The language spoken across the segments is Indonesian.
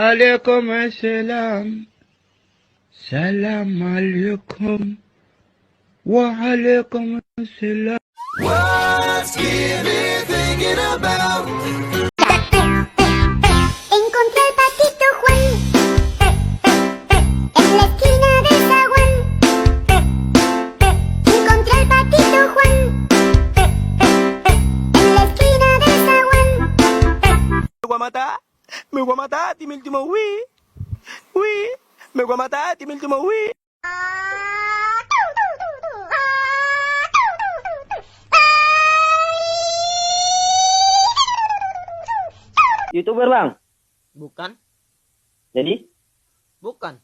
Waalaikumsalam. Assalamualaikum. Waalaikumsalam. What's Gibby thinking about? Encontré el patito Juan en la esquina del zaguán. Encontré el patito Juan en la esquina del zaguán. Me gua mata, timil cuma wi. Me gua mata, timil cuma wi. YouTuber bang? Bukan. Jadi? Bukan.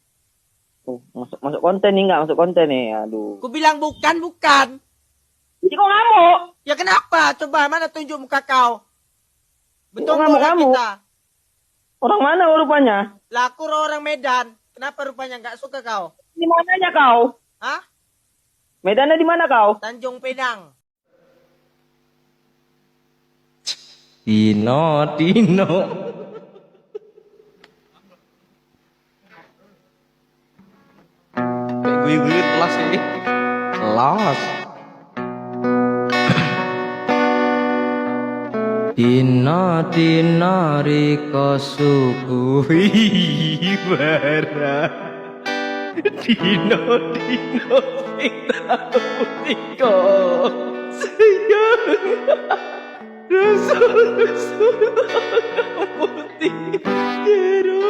Oh, masuk konten nih nggak? Masuk konten nih, aduh. Ku bilang bukan. Jadi kok ngamuk? Ya kenapa? Coba mana tunjuk muka kau? Betul ngamuk orang kamu? kita. Orang mana rupanya? Lah aku orang Medan. Kenapa rupanya nggak suka kau? Di mananya kau? Hah? Medannya di mana kau? Tanjung Pinang. Tino. Gue kelas ini. Kelas. Tino riko suku bara. Tino sing tau tiko sayang. Rasul putih jeru.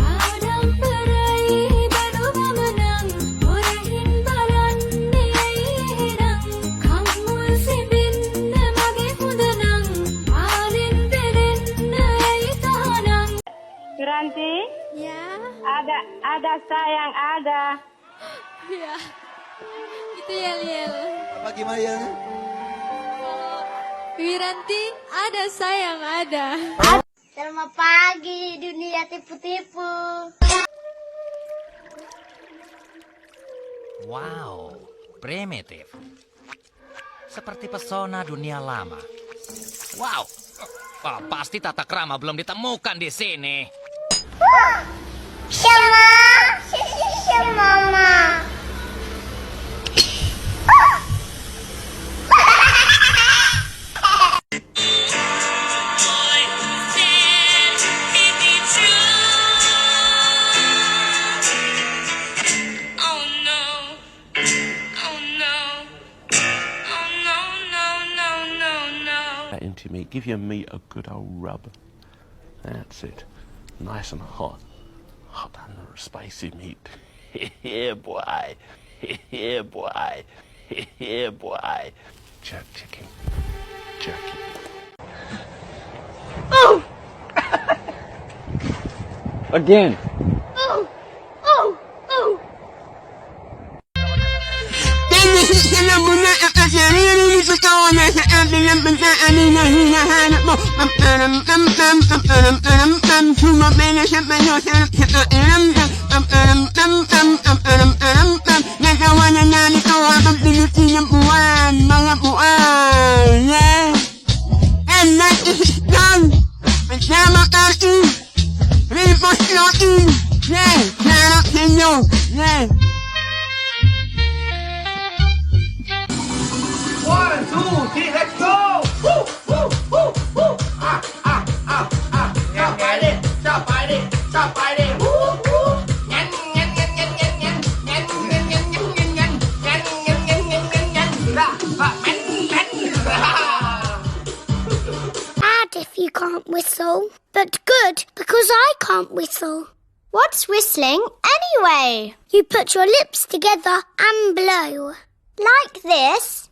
Adam peraih baru menang, murahin balan hirang. Kamu sibin magi hudanang, alin pedin tahanang. Piranti, Ya, ada sayang ada. ya, itu Yel. Apa gimana ya? Wiranti, ada sayang ada. Selamat pagi dunia tipu-tipu. Wow, primitif. Seperti pesona dunia lama. Wow, pasti tata krama belum ditemukan di sini. Mama. Into me, give your meat a good old rub. That's it, nice and hot and spicy meat. Yeah, boy. Yeah, boy. Yeah, boy. Jerk chicken, jerky. Oh! Again. Oh. One, two, three, let's go! Woo! Chapade! Woo! Nyan! Bad if you can't whistle, but good because I can't whistle. What's whistling anyway? You put your lips together and blow. Like this.